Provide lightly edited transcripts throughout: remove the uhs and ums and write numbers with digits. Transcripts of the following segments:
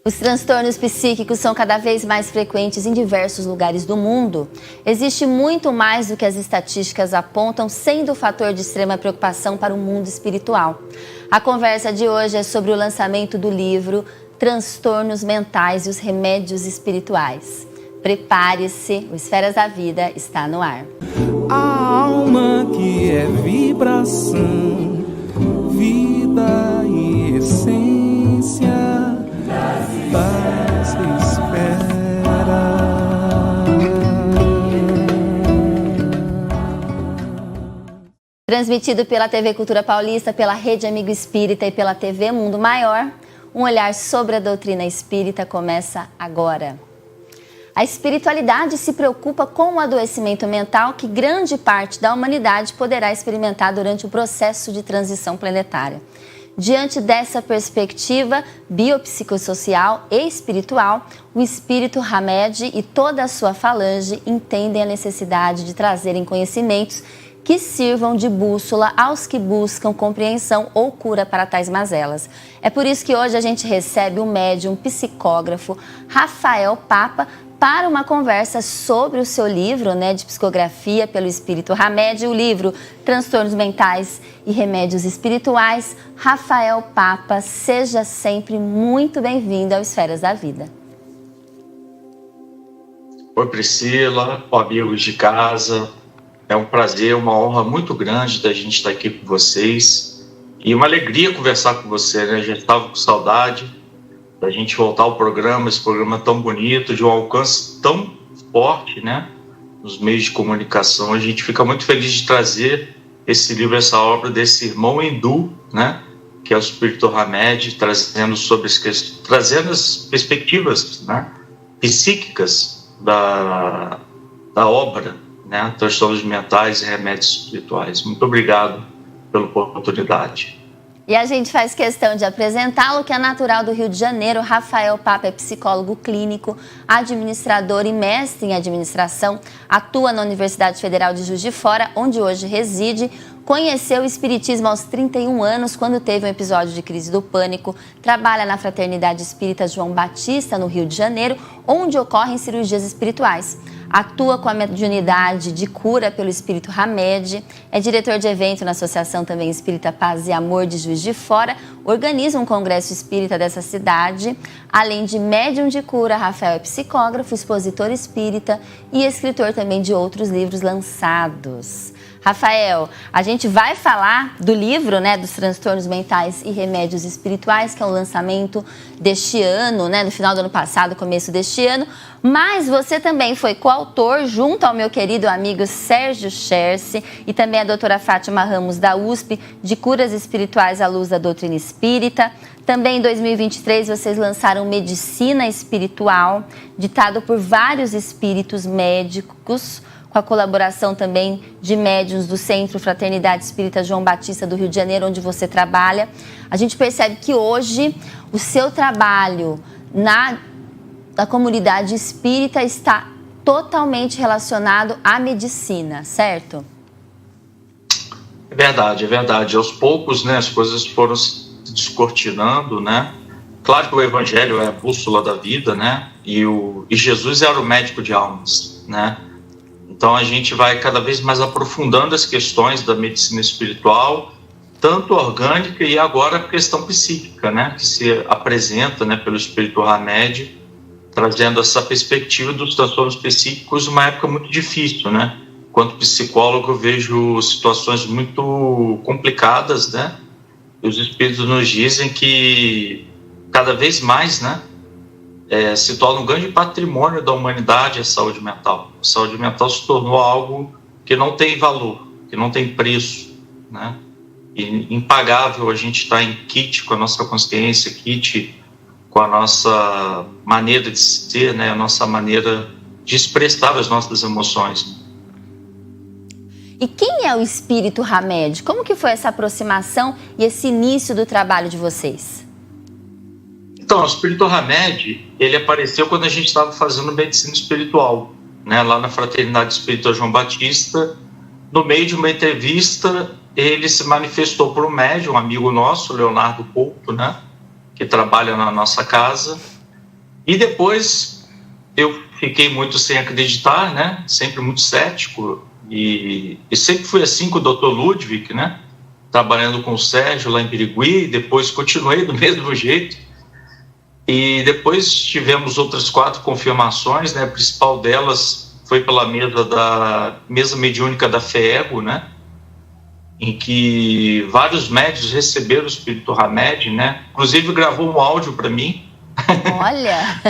Os transtornos psíquicos são cada vez mais frequentes em diversos lugares do mundo. Existe muito mais do que as estatísticas apontam, sendo um fator de extrema preocupação para o mundo espiritual. A conversa de hoje é sobre o lançamento do livro Transtornos Mentais e os Remédios Espirituais. Prepare-se, o Esferas da Vida está no ar. A alma que é vibração, vida e essência das esferas. Transmitido pela TV Cultura Paulista, pela Rede Amigo Espírita e pela TV Mundo Maior, um olhar sobre a doutrina espírita começa agora. A espiritualidade se preocupa com o adoecimento mental que grande parte da humanidade poderá experimentar durante o processo de transição planetária. Diante dessa perspectiva biopsicossocial e espiritual, o espírito Hamed e toda a sua falange entendem a necessidade de trazerem conhecimentos que sirvam de bússola aos que buscam compreensão ou cura para tais mazelas. É por isso que hoje a gente recebe o médium psicógrafo Rafael Papa para uma conversa sobre o seu livro, de psicografia pelo espírito Hamed, o livro Transtornos Mentais e Remédios Espirituais. Rafael Papa, seja sempre muito bem-vindo ao Esferas da Vida. Oi, Priscila, amigos de casa. É um prazer, uma honra muito grande da gente estar aqui com vocês. E uma alegria conversar com você, A gente estava com saudade da gente voltar ao programa, esse programa tão bonito, de um alcance tão forte, nos meios de comunicação. A gente fica muito feliz de trazer esse livro, essa obra desse irmão hindu, que é o espírito Hamed, trazendo as perspectivas, psíquicas da obra, Transtornos Mentais e Remédios Espirituais. Muito obrigado pela oportunidade. E a gente faz questão de apresentá-lo, que é natural do Rio de Janeiro. Rafael Papa é psicólogo clínico, administrador e mestre em administração, atua na Universidade Federal de Juiz de Fora, onde hoje reside. Conheceu o espiritismo aos 31 anos, quando teve um episódio de crise do pânico. Trabalha na Fraternidade Espírita João Batista, no Rio de Janeiro, onde ocorrem cirurgias espirituais. Atua com a mediunidade de cura pelo espírito Hamed, é diretor de evento na Associação também Espírita Paz e Amor de Juiz de Fora, organiza um congresso espírita dessa cidade. Além de médium de cura, Rafael é psicógrafo, expositor espírita e escritor também de outros livros lançados. Rafael, a gente vai falar do livro, dos Transtornos Mentais e Remédios Espirituais, que é um lançamento deste ano, no final do ano passado, começo deste ano, mas você também foi coautor, junto ao meu querido amigo Sérgio Scherce e também a doutora Fátima Ramos da USP, de Curas Espirituais à Luz da Doutrina Espírita. Também em 2023 vocês lançaram Medicina Espiritual, ditado por vários espíritos médicos, com a colaboração também de médiuns do Centro Fraternidade Espírita João Batista do Rio de Janeiro, onde você trabalha. A gente percebe que hoje o seu trabalho na comunidade espírita está totalmente relacionado à medicina, certo? É verdade. Aos poucos, as coisas foram se descortinando, Claro que o Evangelho é a bússola da vida, E Jesus era o médico de almas, Então a gente vai cada vez mais aprofundando as questões da medicina espiritual, tanto orgânica e agora a questão psíquica, que se apresenta, pelo espírito Hamed, trazendo essa perspectiva dos transtornos psíquicos numa época muito difícil, Enquanto psicólogo eu vejo situações muito complicadas, E os espíritos nos dizem que cada vez mais, se torna um grande patrimônio da humanidade a saúde mental. A saúde mental se tornou algo que não tem valor, que não tem preço, E impagável a gente estar em kit com a nossa consciência, kit com a nossa maneira de ser, a nossa maneira de expressar as nossas emoções. E quem é o espírito Hamed? Como que foi essa aproximação e esse início do trabalho de vocês? Então, o espírito Hamed, ele apareceu quando a gente estava fazendo medicina espiritual, lá na Fraternidade Espírita João Batista. No meio de uma entrevista, ele se manifestou por um médium, um amigo nosso, Leonardo Couto, que trabalha na nossa casa, E depois eu fiquei muito sem acreditar, né? Sempre muito cético, e sempre fui assim com o Dr. Ludwig, né? Trabalhando com o Sérgio lá em Birigui, depois continuei do mesmo jeito. E depois tivemos outras 4 confirmações, né? A principal delas foi pela mesa mediúnica da FEEGO, né? Em que vários médios receberam o espírito Hamed, né? Inclusive gravou um áudio para mim. Olha!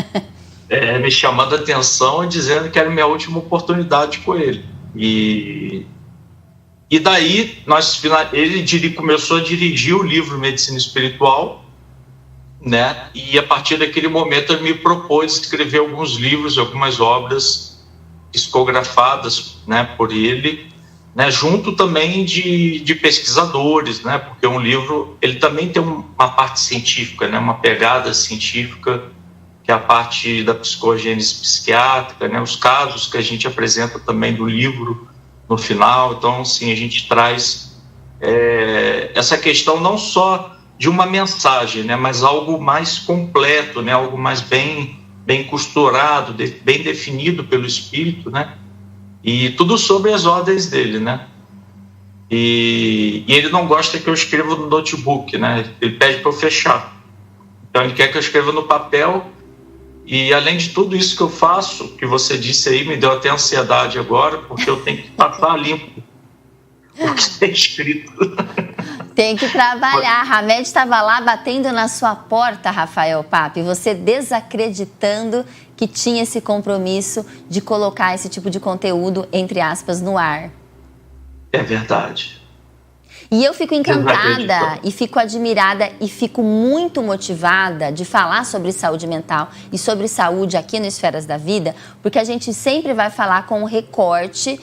Me chamando a atenção e dizendo que era a minha última oportunidade com ele. E daí ele começou a dirigir o livro Medicina Espiritual, né? E a partir daquele momento ele me propôs escrever alguns livros, algumas obras psicografadas, né, por ele, né, junto também de pesquisadores, né, porque um livro ele também tem uma parte científica, né, uma pegada científica, que é a parte da psicogênese psiquiátrica, né, os casos que a gente apresenta também do livro no final. Então, sim, a gente traz essa questão não só de uma mensagem, né, mas algo mais completo, né, algo mais bem costurado, bem definido pelo espírito, né, e tudo sobre as ordens dele, né. E ele não gosta que eu escreva no notebook, né, ele pede para eu fechar. Então ele quer que eu escreva no papel. E além de tudo isso que eu faço, que você disse aí, me deu até ansiedade agora, porque eu tenho que passar limpo o que é escrito. Tem que trabalhar. Hamed estava lá batendo na sua porta, Rafael Pape, você desacreditando que tinha esse compromisso de colocar esse tipo de conteúdo, entre aspas, no ar. É verdade. E eu fico encantada e fico admirada e fico muito motivada de falar sobre saúde mental e sobre saúde aqui no Esferas da Vida, porque a gente sempre vai falar com um recorte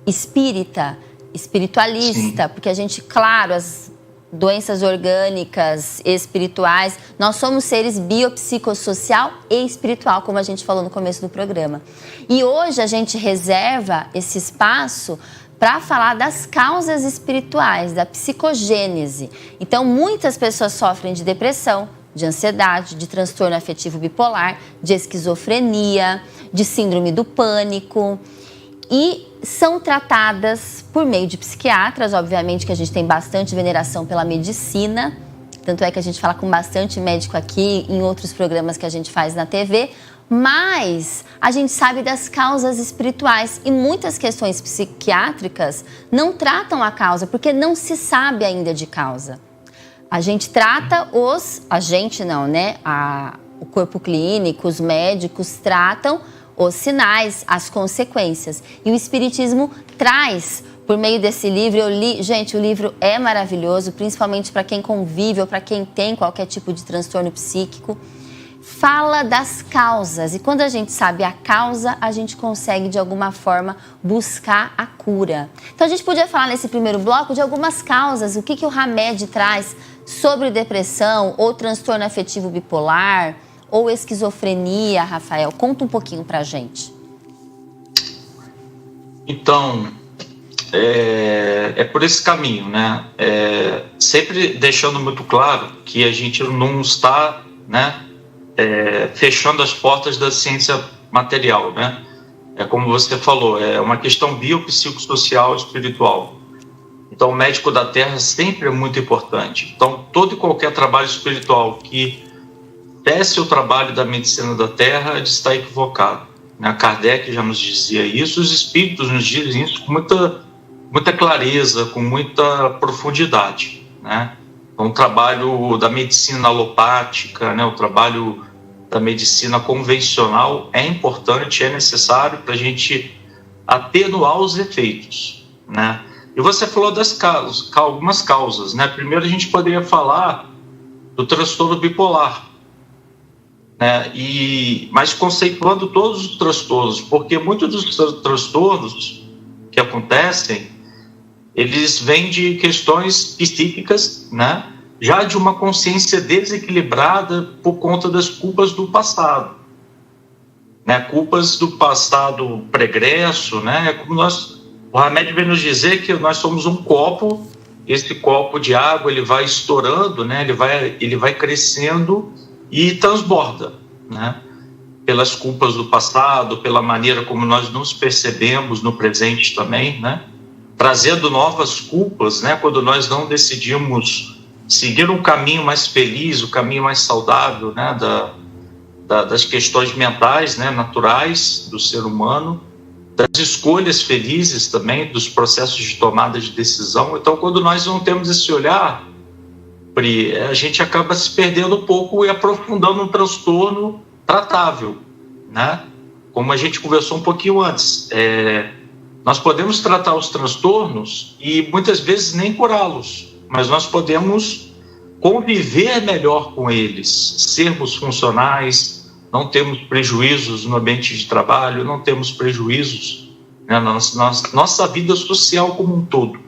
espírita, espiritualista, porque a gente, claro, as doenças orgânicas, espirituais, nós somos seres biopsicossocial e espiritual, como a gente falou no começo do programa. E hoje a gente reserva esse espaço para falar das causas espirituais, da psicogênese. Então, muitas pessoas sofrem de depressão, de ansiedade, de transtorno afetivo bipolar, de esquizofrenia, de síndrome do pânico, e são tratadas por meio de psiquiatras. Obviamente que a gente tem bastante veneração pela medicina, tanto é que a gente fala com bastante médico aqui em outros programas que a gente faz na TV, mas a gente sabe das causas espirituais e muitas questões psiquiátricas não tratam a causa, porque não se sabe ainda de causa. A gente trata o corpo clínico, os médicos tratam os sinais, as consequências. E o Espiritismo traz, por meio desse livro, eu li, gente, o livro é maravilhoso, principalmente para quem convive ou para quem tem qualquer tipo de transtorno psíquico. Fala das causas, e quando a gente sabe a causa, a gente consegue de alguma forma buscar a cura. Então a gente podia falar nesse primeiro bloco de algumas causas, o que o Hamed traz sobre depressão ou transtorno afetivo bipolar ou esquizofrenia. Rafael, conta um pouquinho pra gente. Então, é por esse caminho, né? Sempre deixando muito claro que a gente não está, né, fechando as portas da ciência material, né? É como você falou, é uma questão biopsicossocial espiritual. Então, o médico da Terra sempre é muito importante. Então, todo e qualquer trabalho espiritual que tece o trabalho da medicina da Terra está equivocado, né? Kardec já nos dizia isso, os espíritos nos dizem isso com muita clareza, com muita profundidade, né? Então, o trabalho da medicina alopática, né, o trabalho da medicina convencional é importante, é necessário para a gente atenuar os efeitos, né? E você falou das causas, algumas causas, né? Primeiro a gente poderia falar do transtorno bipolar, né? Mas conceituando todos os transtornos, porque muitos dos transtornos que acontecem, eles vêm de questões psíquicas, né? Já de uma consciência desequilibrada por conta das culpas do passado, né? Culpas do passado pregresso, né? Como o Hamed vem nos dizer que nós somos um copo, esse copo de água ele vai estourando, né? Ele vai crescendo e transborda, né? pelas culpas do passado, pela maneira como nós nos percebemos no presente também, né? Trazendo novas culpas, né? Quando nós não decidimos seguir um caminho mais feliz, o caminho mais saudável, né? Das questões mentais, né? Naturais do ser humano, das escolhas felizes também, dos processos de tomada de decisão. Então, quando nós não temos esse olhar, Pri, a gente acaba se perdendo um pouco e aprofundando um transtorno tratável, né? Como a gente conversou um pouquinho antes, nós podemos tratar os transtornos e muitas vezes nem curá-los, mas nós podemos conviver melhor com eles, sermos funcionais, não termos prejuízos no ambiente de trabalho, não temos prejuízos, né, na nossa vida social como um todo,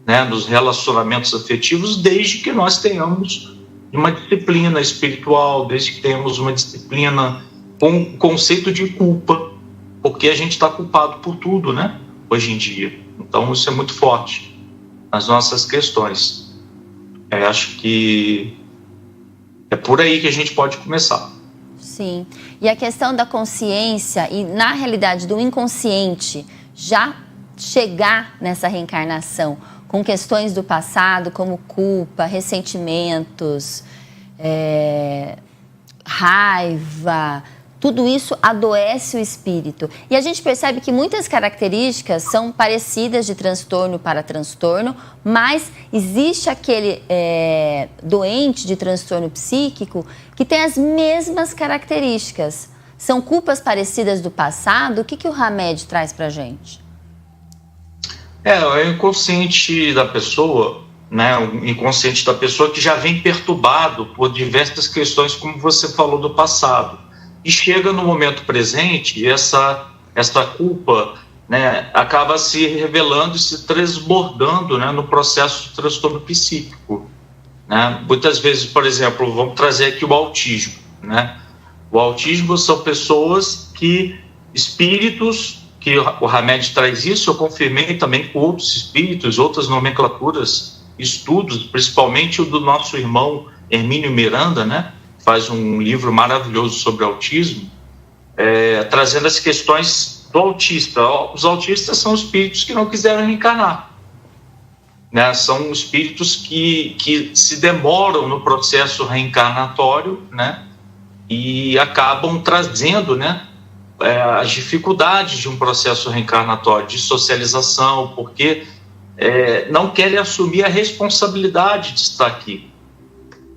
né, nos relacionamentos afetivos, desde que nós tenhamos uma disciplina espiritual, desde que tenhamos uma disciplina com conceito de culpa, porque a gente está culpado por tudo, né, hoje em dia. Então isso é muito forte nas nossas questões. Acho que é por aí que a gente pode começar. Sim, e a questão da consciência e, na realidade, do inconsciente já chegar nessa reencarnação com questões do passado, como culpa, ressentimentos, raiva, tudo isso adoece o espírito. E a gente percebe que muitas características são parecidas de transtorno para transtorno, mas existe aquele doente de transtorno psíquico que tem as mesmas características. São culpas parecidas do passado? O que o Hamed traz para a gente? O inconsciente da pessoa, né, o inconsciente da pessoa que já vem perturbado por diversas questões, como você falou, do passado. E chega no momento presente e essa culpa, né, acaba se revelando e se transbordando, né, no processo de transtorno psíquico. Né? Muitas vezes, por exemplo, vamos trazer aqui o autismo. Né? O autismo são pessoas espíritos, que o Hamed traz isso, eu confirmei também com outros espíritos, outras nomenclaturas, estudos, principalmente o do nosso irmão Hermínio Miranda, né? Faz um livro maravilhoso sobre autismo, trazendo as questões do autista. Os autistas são espíritos que não quiseram reencarnar, né? São espíritos que se demoram no processo reencarnatório, né? E acabam trazendo, né, as dificuldades de um processo reencarnatório, de socialização, porque não querem assumir a responsabilidade de estar aqui,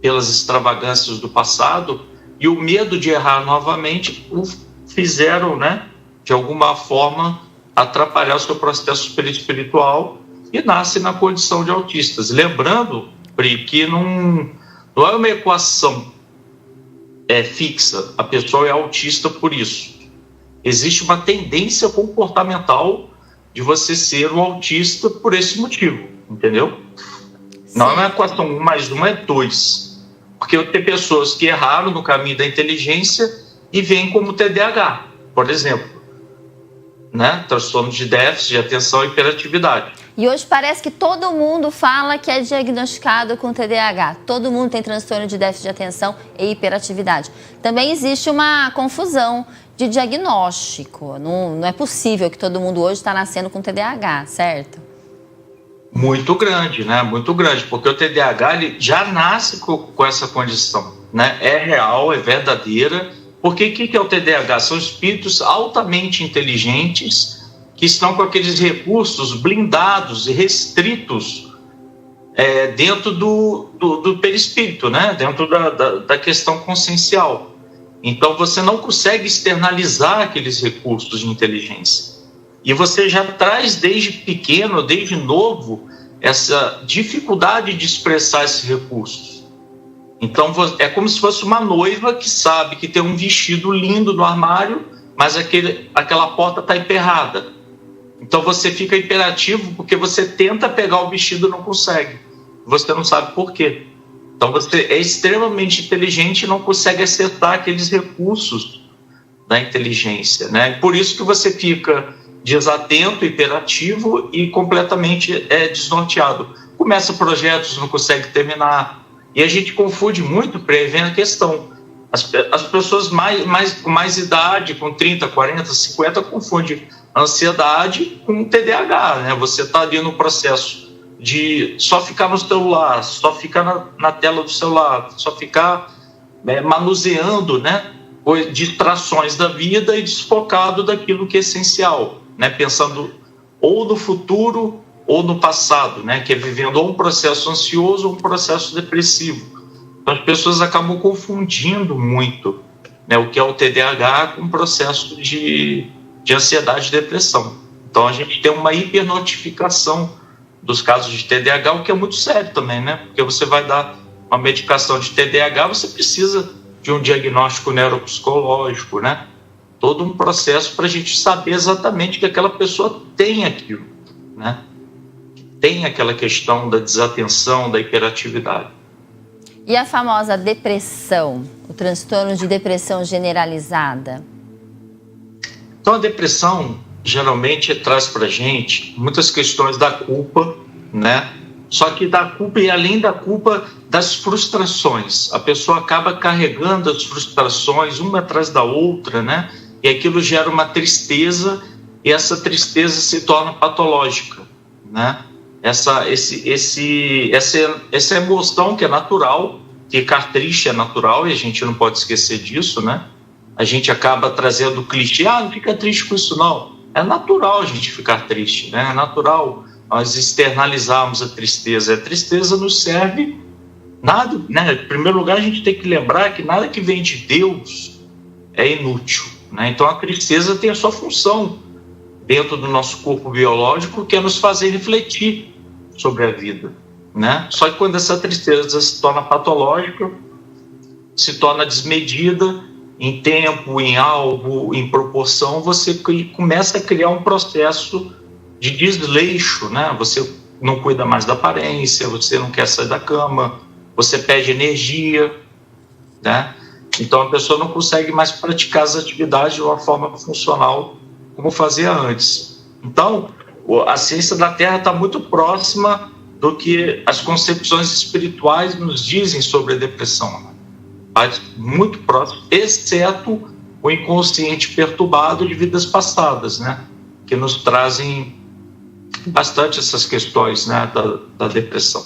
pelas extravagâncias do passado, e o medo de errar novamente o fizeram, né, de alguma forma, atrapalhar o seu processo espiritual e nasce na condição de autistas. Lembrando, Pri, que não é uma equação fixa, a pessoa é autista por isso. Existe uma tendência comportamental de você ser um autista por esse motivo, entendeu? Sim. Não é uma equação 1 mais 1 é 2. Porque tem pessoas que erraram no caminho da inteligência e vêm como TDAH, por exemplo, né? Transtorno de déficit de atenção e hiperatividade. E hoje parece que todo mundo fala que é diagnosticado com TDAH. Todo mundo tem transtorno de déficit de atenção e hiperatividade. Também existe uma confusão de diagnóstico. Não é possível que todo mundo hoje está nascendo com TDAH, certo? Muito grande, né? Muito grande, porque o TDAH ele já nasce com essa condição, né? É real, é verdadeira. Porque o que é o TDAH? São espíritos altamente inteligentes que estão com aqueles recursos blindados e restritos dentro do perispírito, né? Dentro da questão consciencial. Então você não consegue externalizar aqueles recursos de inteligência. E você já traz desde pequeno, desde novo, essa dificuldade de expressar esses recursos. Então é como se fosse uma noiva que sabe que tem um vestido lindo no armário, mas aquela porta está emperrada. Então você fica hiperativo porque você tenta pegar o vestido e não consegue. Você não sabe por quê. Então você é extremamente inteligente e não consegue acessar aqueles recursos da inteligência, né? Por isso que você fica desatento, hiperativo e completamente desnorteado. Começa projetos, não consegue terminar. E a gente confunde muito, prevendo a questão. As pessoas com mais idade, com 30, 40, 50, confundem ansiedade com TDAH, né? Você está ali no processo de só ficar no celular, só ficar na tela do celular, só ficar manuseando, né, distrações da vida e desfocado daquilo que é essencial, né? Pensando ou no futuro ou no passado, né? Que é vivendo ou um processo ansioso ou um processo depressivo. Então, as pessoas acabam confundindo muito, né, o que é o TDAH com o processo de ansiedade e depressão. Então, a gente tem uma hipernotificação dos casos de TDAH, o que é muito sério também, né? Porque você vai dar uma medicação de TDAH, você precisa de um diagnóstico neuropsicológico, né? Todo um processo para a gente saber exatamente que aquela pessoa tem aquilo, né? Tem aquela questão da desatenção, da hiperatividade. E a famosa depressão, o transtorno de depressão generalizada? Então, a depressão geralmente traz para a gente muitas questões da culpa, né? Só que da culpa e além da culpa, das frustrações. A pessoa acaba carregando as frustrações uma atrás da outra, né? E aquilo gera uma tristeza e essa tristeza se torna patológica, né? Essa emoção que é natural, ficar triste é natural e a gente não pode esquecer disso, né? A gente acaba trazendo o clichê, não fica triste com isso não. É natural a gente ficar triste, né? É natural nós externalizarmos a tristeza. A tristeza nos serve nada, né? Em primeiro lugar, a gente tem que lembrar que nada que vem de Deus é inútil, né? Então a tristeza tem a sua função dentro do nosso corpo biológico, que é nos fazer refletir sobre a vida, né? Só que quando essa tristeza se torna patológica, se torna desmedida em tempo, em algo, em proporção, você começa a criar um processo de desleixo, né? Você não cuida mais da aparência, você não quer sair da cama, você perde energia, né? Então a pessoa não consegue mais praticar as atividades de uma forma funcional como fazia antes. Então, a ciência da Terra está muito próxima do que as concepções espirituais nos dizem sobre a depressão. Muito próximo, exceto o inconsciente perturbado de vidas passadas, né? Que nos trazem bastante essas questões, né, da depressão.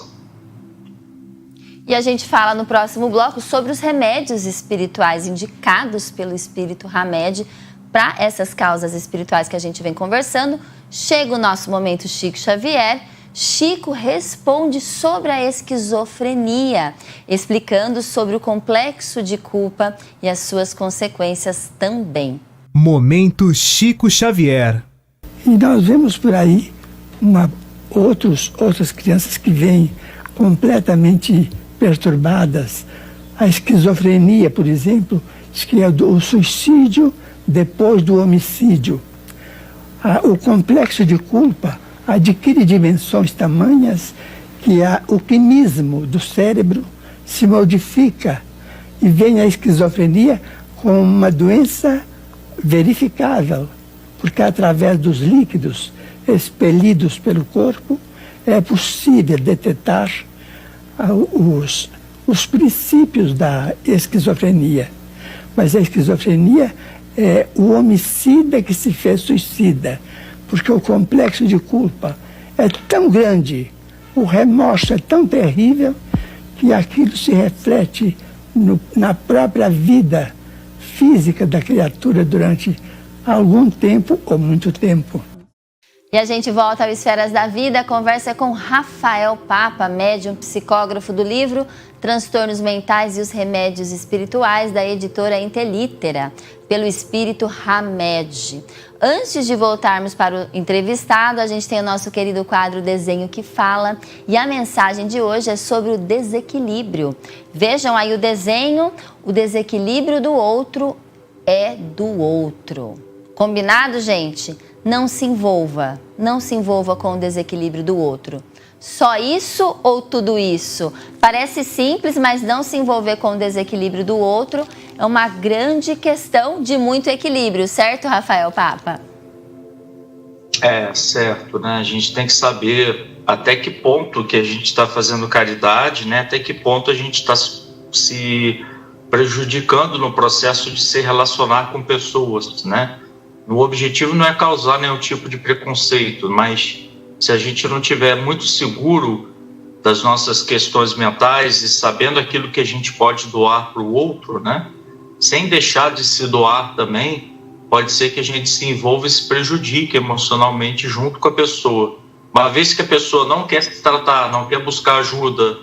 E a gente fala no próximo bloco sobre os remédios espirituais indicados pelo Espírito Hamed para essas causas espirituais que a gente vem conversando. Chega o nosso momento Chico Xavier. Chico responde sobre a esquizofrenia, explicando sobre o complexo de culpa e as suas consequências também. Momento Chico Xavier. E nós vemos por aí outras crianças que vêm completamente perturbadas. A esquizofrenia, por exemplo, diz que é o suicídio depois do homicídio. O complexo de culpa adquire dimensões tamanhas que o quimismo do cérebro se modifica e vem a esquizofrenia como uma doença verificável, porque através dos líquidos expelidos pelo corpo é possível detectar os princípios da esquizofrenia. Mas a esquizofrenia é o homicida que se fez suicida, porque o complexo de culpa é tão grande, o remorso é tão terrível, que aquilo se reflete na própria vida física da criatura durante algum tempo ou muito tempo. E a gente volta ao Esferas da Vida, conversa com Rafael Papa, médium psicógrafo do livro Transtornos Mentais e os Remédios Espirituais, da editora Intelítera, pelo Espírito Hamed. Antes de voltarmos para o entrevistado, a gente tem o nosso querido quadro Desenho que Fala, e a mensagem de hoje é sobre o desequilíbrio. Vejam aí o desenho, o desequilíbrio do outro é do outro. Combinado, gente? Não se envolva com o desequilíbrio do outro. Só isso ou tudo isso? Parece simples, mas não se envolver com o desequilíbrio do outro é uma grande questão de muito equilíbrio, certo, Rafael Papa? É, certo, né? A gente tem que saber até que ponto que a gente está fazendo caridade, né? Até que ponto a gente está se prejudicando no processo de se relacionar com pessoas, né? O objetivo não é causar nenhum tipo de preconceito, mas se a gente não tiver muito seguro das nossas questões mentais e sabendo aquilo que a gente pode doar para o outro, né? Sem deixar de se doar também, pode ser que a gente se envolva e se prejudique emocionalmente junto com a pessoa. Uma vez que a pessoa não quer se tratar, não quer buscar ajuda,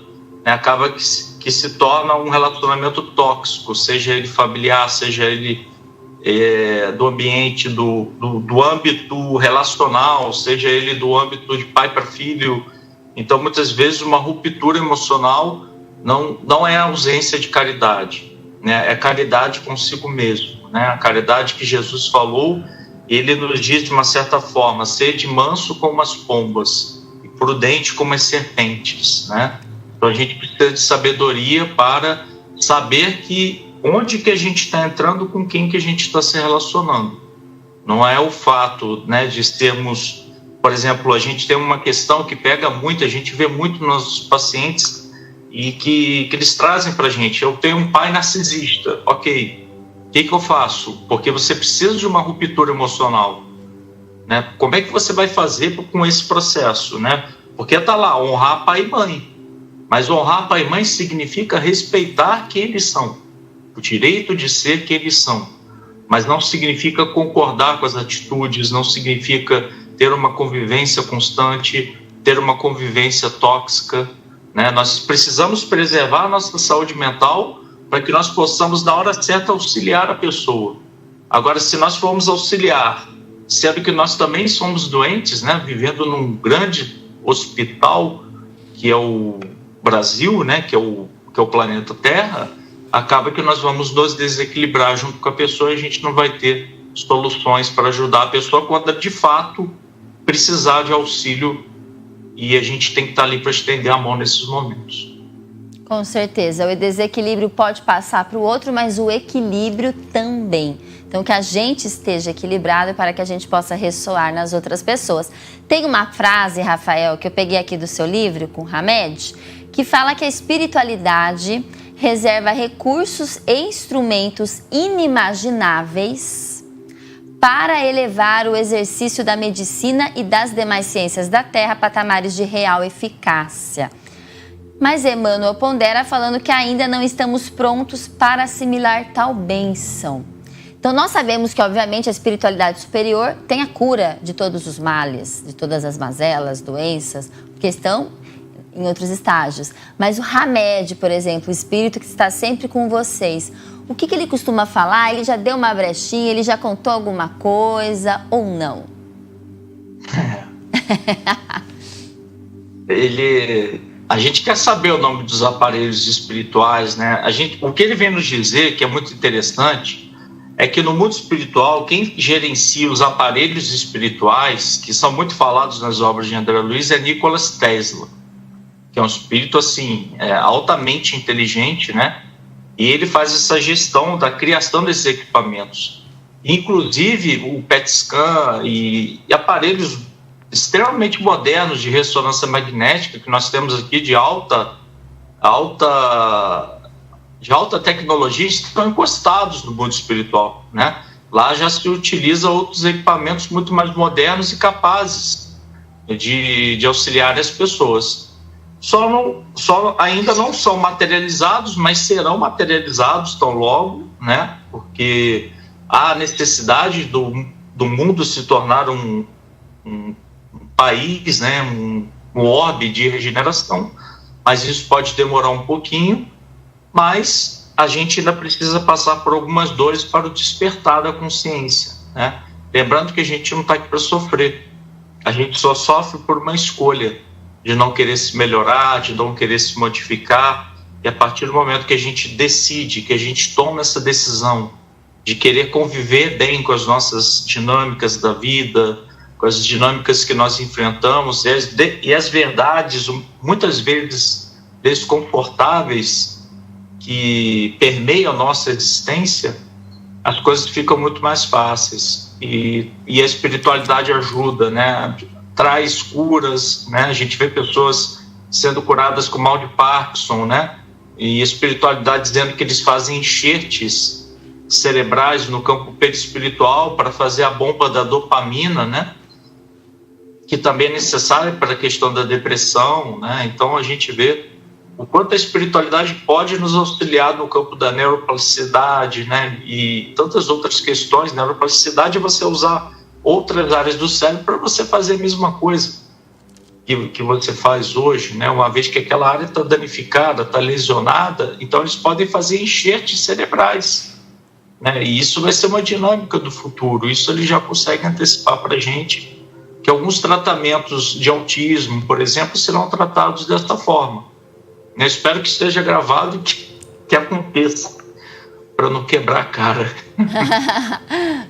né? Acaba que se torna um relacionamento tóxico, seja ele familiar, seja ele do ambiente, do âmbito relacional, seja ele do âmbito de pai para filho. Então, muitas vezes, uma ruptura emocional não é ausência de caridade, né? É caridade consigo mesmo, né? A caridade que Jesus falou, ele nos diz de uma certa forma: sede manso como as pombas e prudente como as serpentes, né? Então, a gente precisa de sabedoria para saber onde que a gente está entrando, com quem que a gente está se relacionando. Não é o fato, né, de termos, por exemplo, a gente tem uma questão que pega muito, a gente vê muito nos pacientes e que eles trazem para a gente: eu tenho um pai narcisista, ok, o que eu faço? Porque você precisa de uma ruptura emocional, né? Como é que você vai fazer com esse processo, né? Porque está lá, honrar pai e mãe, mas honrar pai e mãe significa respeitar quem eles são, o direito de ser quem eles são, mas não significa concordar com as atitudes, não significa ter uma convivência constante, ter uma convivência tóxica, né? Nós precisamos preservar a nossa saúde mental para que nós possamos, na hora certa, auxiliar a pessoa. Agora, se nós formos auxiliar, sendo que nós também somos doentes, né? Vivendo num grande hospital que é o Brasil, né? que é o planeta Terra, acaba que nós vamos nos desequilibrar junto com a pessoa e a gente não vai ter soluções para ajudar a pessoa quando de fato precisar de auxílio, e a gente tem que estar ali para estender a mão nesses momentos. Com certeza, o desequilíbrio pode passar para o outro, mas o equilíbrio também. Então, que a gente esteja equilibrado para que a gente possa ressoar nas outras pessoas. Tem uma frase, Rafael, que eu peguei aqui do seu livro, com Hamed, que fala que a espiritualidade reserva recursos e instrumentos inimagináveis para elevar o exercício da medicina e das demais ciências da Terra a patamares de real eficácia. Mas Emmanuel pondera falando que ainda não estamos prontos para assimilar tal bênção. Então nós sabemos que, obviamente, a espiritualidade superior tem a cura de todos os males, de todas as mazelas, doenças, que estão em outros estágios. Mas o Hamed, por exemplo, o espírito que está sempre com vocês, o que ele costuma falar? Ele já deu uma brechinha, ele já contou alguma coisa ou não? A gente quer saber o nome dos aparelhos espirituais, né? O que ele vem nos dizer, que é muito interessante, é que no mundo espiritual, quem gerencia os aparelhos espirituais, que são muito falados nas obras de André Luiz, é Nikola Tesla, que é um espírito assim, altamente inteligente, né? E ele faz essa gestão da criação desses equipamentos. Inclusive o PET scan e aparelhos extremamente modernos de ressonância magnética que nós temos aqui de alta tecnologia estão encostados no mundo espiritual, né? Lá já se utiliza outros equipamentos muito mais modernos e capazes de auxiliar as pessoas. Ainda não são materializados, mas serão materializados tão logo, né? Porque há necessidade do mundo se tornar um país, né? um orbe de regeneração, mas isso pode demorar um pouquinho, mas a gente ainda precisa passar por algumas dores para o despertar da consciência, né? Lembrando que a gente não está aqui para sofrer, a gente só sofre por uma escolha de não querer se melhorar, de não querer se modificar, e a partir do momento que a gente decide, que a gente toma essa decisão de querer conviver bem com as nossas dinâmicas da vida, com as dinâmicas que nós enfrentamos e as verdades, muitas vezes desconfortáveis, que permeiam a nossa existência, as coisas ficam muito mais fáceis. E a espiritualidade ajuda, né? Traz curas, né? A gente vê pessoas sendo curadas com mal de Parkinson, né? e espiritualidade dizendo que eles fazem enxertes cerebrais no campo perispiritual para fazer a bomba da dopamina, né? Que também é necessária para a questão da depressão, né? Então a gente vê o quanto a espiritualidade pode nos auxiliar no campo da neuroplasticidade, né? E tantas outras questões. Neuroplasticidade é você usar outras áreas do cérebro para você fazer a mesma coisa que você faz hoje, né? Uma vez que aquela área está danificada, está lesionada, então eles podem fazer enxertes cerebrais, né? E isso vai ser uma dinâmica do futuro. Isso ele já consegue antecipar para a gente que alguns tratamentos de autismo, por exemplo, serão tratados desta forma. Eu espero que esteja gravado e que aconteça, para não quebrar a cara.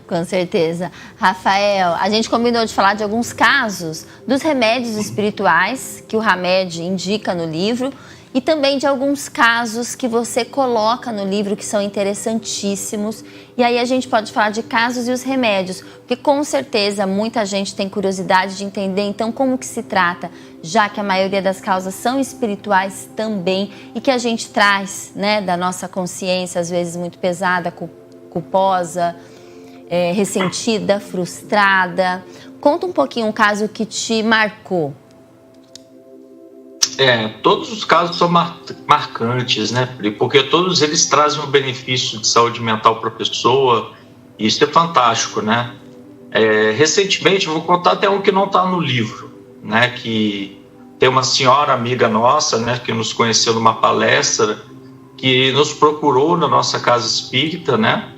Com certeza. Rafael, a gente combinou de falar de alguns casos dos remédios espirituais que o Hamed indica no livro e também de alguns casos que você coloca no livro que são interessantíssimos. E aí a gente pode falar de casos e os remédios, porque com certeza muita gente tem curiosidade de entender então como que se trata, já que a maioria das causas são espirituais também e que a gente traz, né, da nossa consciência, às vezes muito pesada, culposa, ressentida, frustrada. Conta um pouquinho um caso que te marcou. Todos os casos são marcantes, né? Porque todos eles trazem um benefício de saúde mental para a pessoa, e isso é fantástico, né? Recentemente, vou contar até um que não está no livro, né? Que tem uma senhora amiga nossa, né? Que nos conheceu numa palestra, que nos procurou na nossa casa espírita, né?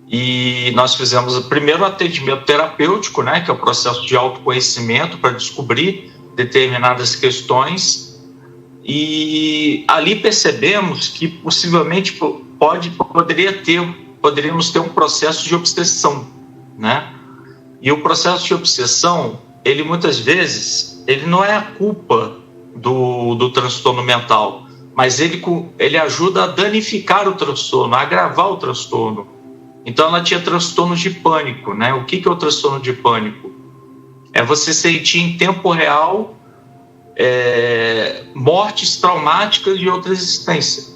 E nós fizemos o primeiro atendimento terapêutico, né? Que é o processo de autoconhecimento para descobrir determinadas questões, e ali percebemos que possivelmente poderíamos ter um processo de obsessão, né? E o processo de obsessão, ele muitas vezes, ele não é a culpa do transtorno mental, mas ele ajuda a danificar o transtorno, a agravar o transtorno. Então ela tinha transtornos de pânico, né? O que é o transtorno de pânico? É você sentir em tempo real mortes traumáticas de outra existência,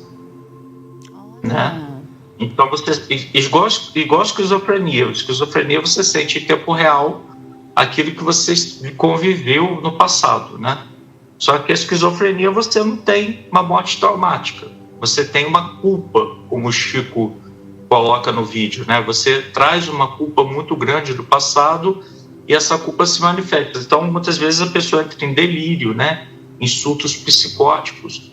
né? Então igual a esquizofrenia. A esquizofrenia você sente em tempo real aquilo que você conviveu no passado, né? Só que a esquizofrenia você não tem uma morte traumática, você tem uma culpa, como o Chico coloca no vídeo, né? Você traz uma culpa muito grande do passado e essa culpa se manifesta. Então, muitas vezes a pessoa entra em delírio, né? Em surtos psicóticos,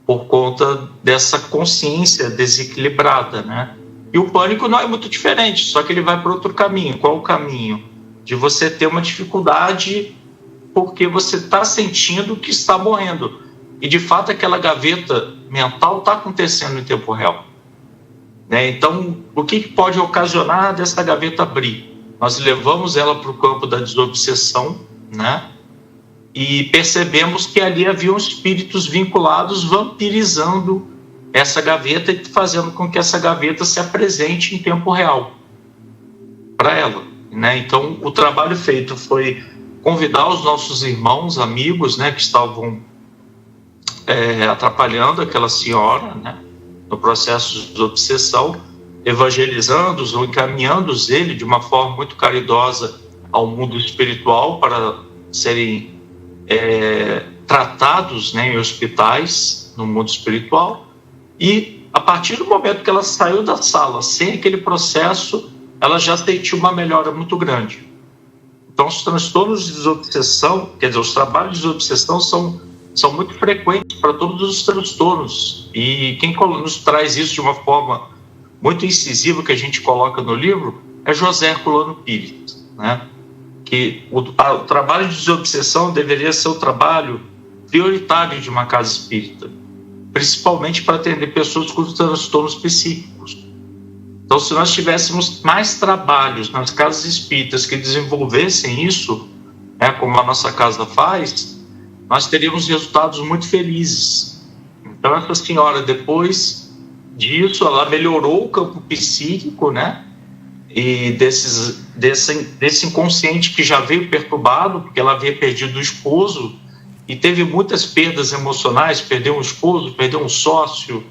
por conta dessa consciência desequilibrada, né? E o pânico não é muito diferente, só que ele vai para outro caminho. Qual o caminho? De você ter uma dificuldade porque você está sentindo que está morrendo. E, de fato, aquela gaveta mental está acontecendo em tempo real, né? Então, o que pode ocasionar dessa gaveta abrir? Nós levamos ela para o campo da desobsessão, né? E percebemos que ali haviam espíritos vinculados vampirizando essa gaveta e fazendo com que essa gaveta se apresente em tempo real para ela, né? Então, o trabalho feito foi convidar os nossos irmãos, amigos, né, que estavam atrapalhando aquela senhora, né, no processo de obsessão, evangelizando-os ou encaminhando-os ele de uma forma muito caridosa ao mundo espiritual para serem tratados, né, em hospitais no mundo espiritual. E a partir do momento que ela saiu da sala sem aquele processo, ela já sentiu uma melhora muito grande. Então os transtornos de desobsessão, quer dizer, os trabalhos de desobsessão são muito frequentes para todos os transtornos, e quem nos traz isso de uma forma muito incisiva que a gente coloca no livro é José Herculano Pires, né? Que o trabalho de desobsessão deveria ser o trabalho prioritário de uma casa espírita, principalmente para atender pessoas com transtornos psíquicos. Então, se nós tivéssemos mais trabalhos nas casas espíritas que desenvolvessem isso, né, como a nossa casa faz, nós teríamos resultados muito felizes. Então, essa senhora, depois disso, ela melhorou o campo psíquico, né? E desse inconsciente que já veio perturbado, porque ela havia perdido o esposo e teve muitas perdas emocionais, perdeu um esposo, perdeu um sócio.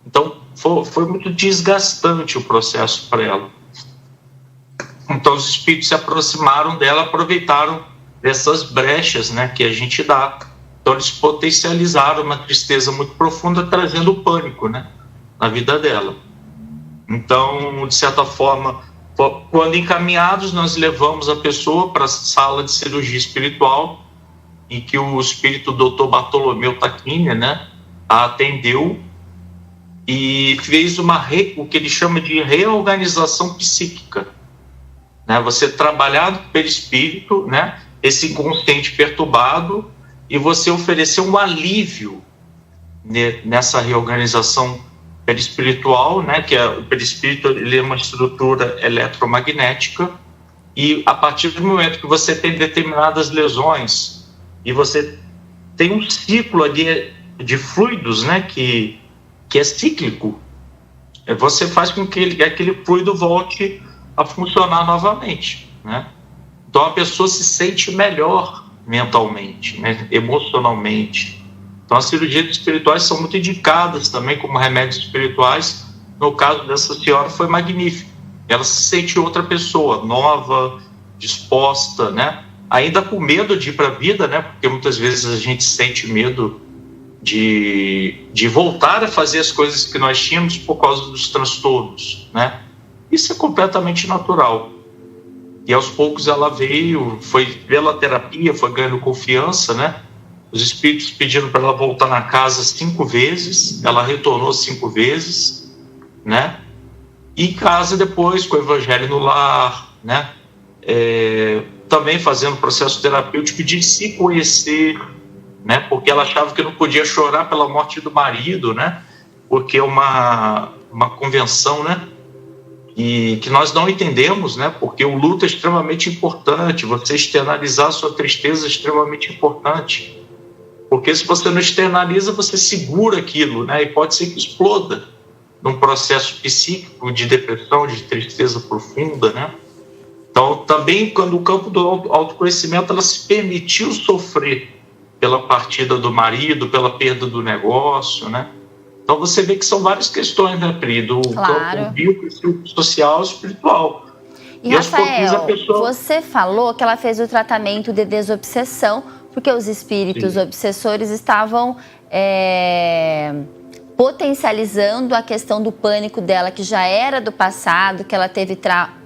Então, foi muito desgastante o processo para ela. Então, os espíritos se aproximaram dela, aproveitaram dessas brechas, né, que a gente dá. Então, eles potencializaram uma tristeza muito profunda, trazendo o pânico, né, na vida dela. Então, de certa forma, quando encaminhados, nós levamos a pessoa para a sala de cirurgia espiritual, em que o espírito Dr. Bartolomeu Tacchini, né, a atendeu e fez o que ele chama de reorganização psíquica, né? Você trabalhar no perispírito, né, esse inconsciente perturbado, e você oferecer um alívio nessa reorganização perispiritual, né, que o perispírito, ele é uma estrutura eletromagnética, e a partir do momento que você tem determinadas lesões e você tem um ciclo ali de fluidos, né, que é cíclico, você faz com que aquele fluido volte a funcionar novamente, né? Então a pessoa se sente melhor mentalmente, né, emocionalmente. Então as cirurgias espirituais são muito indicadas também como remédios espirituais. No caso dessa senhora foi magnífico. Ela se sente outra pessoa, nova, disposta, né? Ainda com medo de ir para a vida, né? Porque muitas vezes a gente sente medo de voltar a fazer as coisas que nós tínhamos por causa dos transtornos, né? Isso é completamente natural. E aos poucos ela veio, foi pela terapia, foi ganhando confiança, né? Os espíritos pediram para ela voltar na casa 5 vezes, ela retornou 5 vezes, né? E em casa depois, com o evangelho no lar, né? Também fazendo processo terapêutico de se conhecer, né? Porque ela achava que não podia chorar pela morte do marido, né? Porque é uma convenção, né? E que nós não entendemos, né? Porque o luto é extremamente importante, você externalizar a sua tristeza é extremamente importante. Porque se você não externaliza, você segura aquilo, né? E pode ser que exploda num processo psíquico de depressão, de tristeza profunda, né? Então, também, quando o campo do autoconhecimento, ela se permitiu sofrer pela partida do marido, pela perda do negócio, né? Então, você vê que são várias questões, né, Pri? Do campo biopsicossocial e espiritual. E Rafael, você falou que ela fez o tratamento de desobsessão, porque os espíritos obsessores estavam potencializando a questão do pânico dela, que já era do passado, que ela teve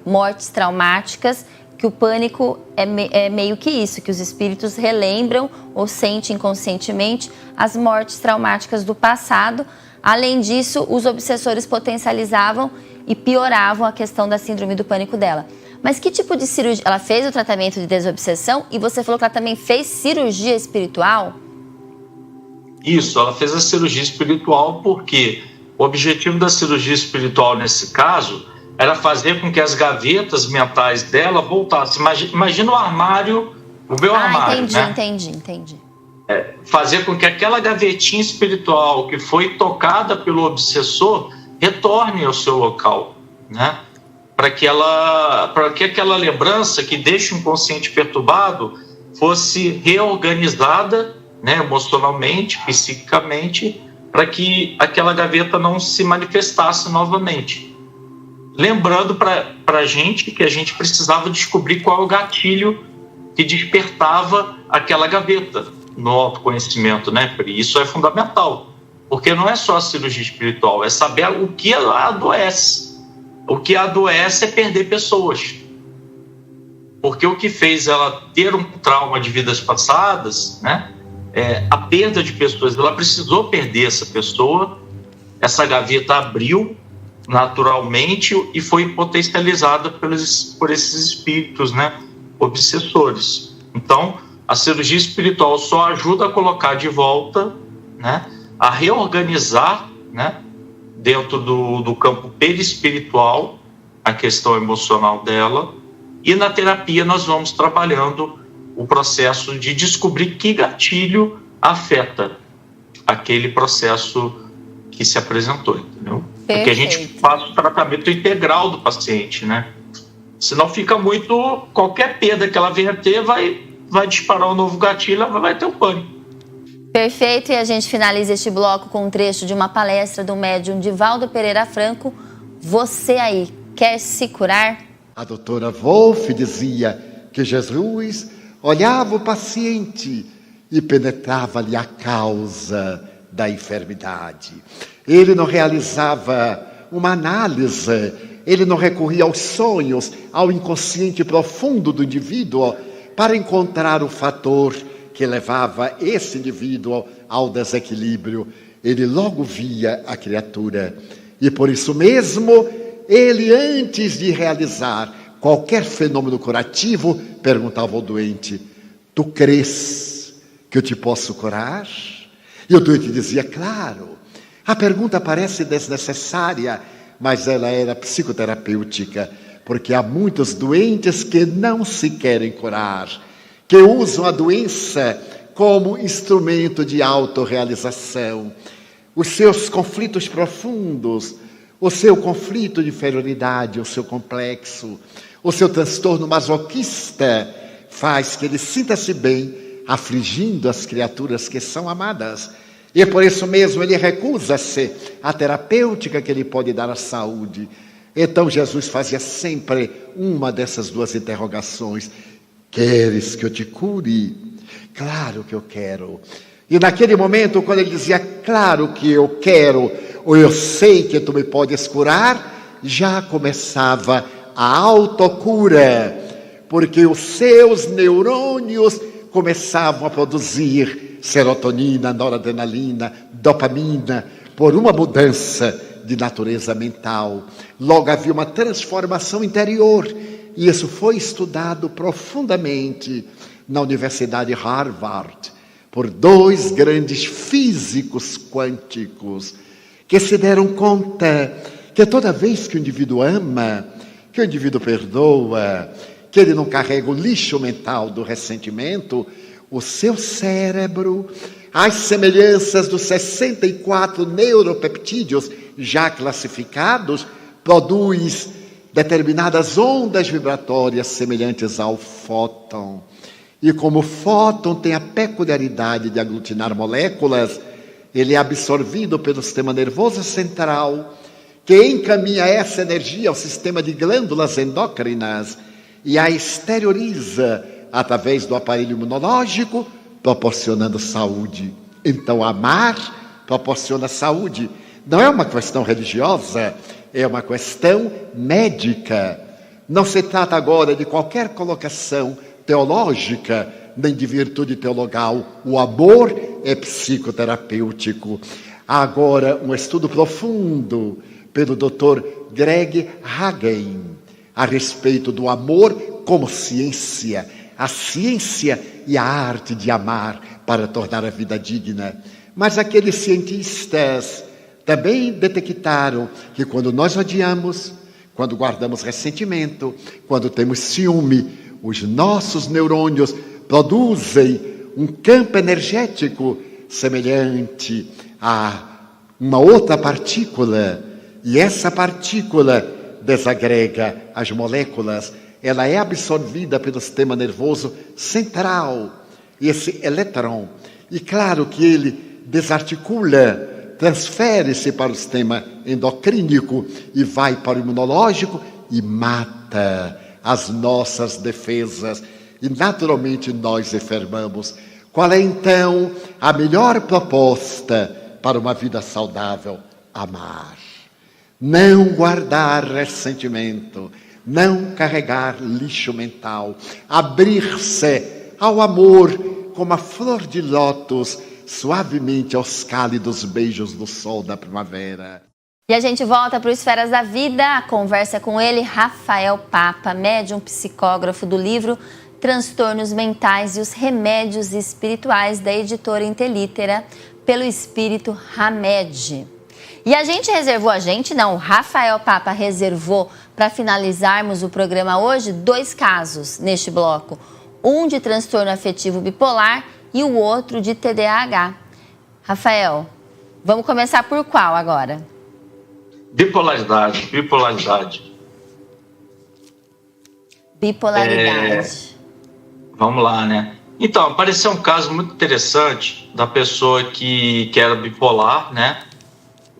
mortes traumáticas, que o pânico é meio que isso, que os espíritos relembram ou sentem inconscientemente as mortes traumáticas do passado. Além disso, os obsessores potencializavam e pioravam a questão da síndrome do pânico dela. Mas que tipo de cirurgia? Ela fez o tratamento de desobsessão e você falou que ela também fez cirurgia espiritual? Isso, ela fez a cirurgia espiritual porque o objetivo da cirurgia espiritual nesse caso era fazer com que as gavetas mentais dela voltassem. Imagina o armário, o meu armário, entendi. Fazer com que aquela gavetinha espiritual que foi tocada pelo obsessor retorne ao seu local, né? Para que aquela lembrança que deixa o inconsciente perturbado fosse reorganizada, né, emocionalmente, psiquicamente, para que aquela gaveta não se manifestasse novamente. Lembrando para a gente que a gente precisava descobrir qual é o gatilho que despertava aquela gaveta no autoconhecimento, né? Isso é fundamental, porque não é só a cirurgia espiritual, é saber o que adoece. O que adoece é perder pessoas. Porque o que fez ela ter um trauma de vidas passadas, né? A perda de pessoas. Ela precisou perder essa pessoa, essa gaveta abriu naturalmente e foi potencializada por esses espíritos, né, obsessores. Então, a cirurgia espiritual só ajuda a colocar de volta, né, a reorganizar, né, dentro do campo perispiritual a questão emocional dela, e na terapia nós vamos trabalhando o processo de descobrir que gatilho afeta aquele processo que se apresentou, entendeu? Perfeito. Porque a gente faz o tratamento integral do paciente, né? Senão fica muito... Qualquer perda que ela venha ter vai disparar um novo gatilho, ela vai ter um pânico. Perfeito, e a gente finaliza este bloco com um trecho de uma palestra do médium Divaldo Pereira Franco. Você aí, quer se curar? A doutora Wolff dizia que Jesus olhava o paciente e penetrava-lhe a causa da enfermidade. Ele não realizava uma análise, ele não recorria aos sonhos, ao inconsciente profundo do indivíduo para encontrar o fator que levava esse indivíduo ao desequilíbrio. Ele logo via a criatura. E por isso mesmo, ele, antes de realizar qualquer fenômeno curativo, perguntava ao doente: tu crês que eu te posso curar? E o doente dizia: claro. A pergunta parece desnecessária, mas ela era psicoterapêutica, porque há muitos doentes que não se querem curar, que usam a doença como instrumento de autorrealização. Os seus conflitos profundos, o seu conflito de inferioridade, o seu complexo, o seu transtorno masoquista faz que ele sinta-se bem afligindo as criaturas que são amadas. E por isso mesmo ele recusa-se à terapêutica que ele pode dar à saúde. Então Jesus fazia sempre uma dessas duas interrogações: queres que eu te cure? Claro que eu quero. E naquele momento, quando ele dizia claro que eu quero, ou eu sei que tu me podes curar, já começava a autocura, porque os seus neurônios começavam a produzir serotonina, noradrenalina, dopamina, por uma mudança de natureza mental. Logo havia uma transformação interior, e isso foi estudado profundamente na Universidade de Harvard, por dois grandes físicos quânticos, que se deram conta que toda vez que o indivíduo ama, que o indivíduo perdoa, que ele não carrega o lixo mental do ressentimento, o seu cérebro, às semelhanças dos 64 neuropeptídeos já classificados, produz determinadas ondas vibratórias semelhantes ao fóton. E como o fóton tem a peculiaridade de aglutinar moléculas, ele é absorvido pelo sistema nervoso central, que encaminha essa energia ao sistema de glândulas endócrinas e a exterioriza através do aparelho imunológico, proporcionando saúde. Então, amar proporciona saúde. Não é uma questão religiosa, é uma questão médica. Não se trata agora de qualquer colocação teológica, nem de virtude teologal. O amor é psicoterapêutico. Há agora um estudo profundo pelo Dr. Greg Hagen a respeito do amor como ciência. A ciência e a arte de amar para tornar a vida digna. Mas aqueles cientistas também detectaram que quando nós odiamos, quando guardamos ressentimento, quando temos ciúme, os nossos neurônios produzem um campo energético semelhante a uma outra partícula, e essa partícula desagrega as moléculas. Ela é absorvida pelo sistema nervoso central, esse elétron. E claro que ele desarticula, transfere-se para o sistema endocrínico e vai para o imunológico e mata as nossas defesas. E naturalmente nós enfermamos. Qual é então a melhor proposta para uma vida saudável? Amar. Não guardar ressentimento. Não carregar lixo mental, abrir-se ao amor como a flor de lótus, suavemente aos cálidos beijos do sol da primavera. E a gente volta para o Esferas da Vida, a conversa com ele, Rafael Papa, médium psicógrafo do livro Transtornos Mentais e os Remédios Espirituais, da editora Intelitera, pelo espírito Hamed. E o Rafael Papa reservou para finalizarmos o programa hoje 2 casos neste bloco. Um de transtorno afetivo bipolar e o outro de TDAH. Rafael, vamos começar por qual agora? Bipolaridade. Bipolaridade. Vamos lá, né? Então, apareceu um caso muito interessante da pessoa que era bipolar, né?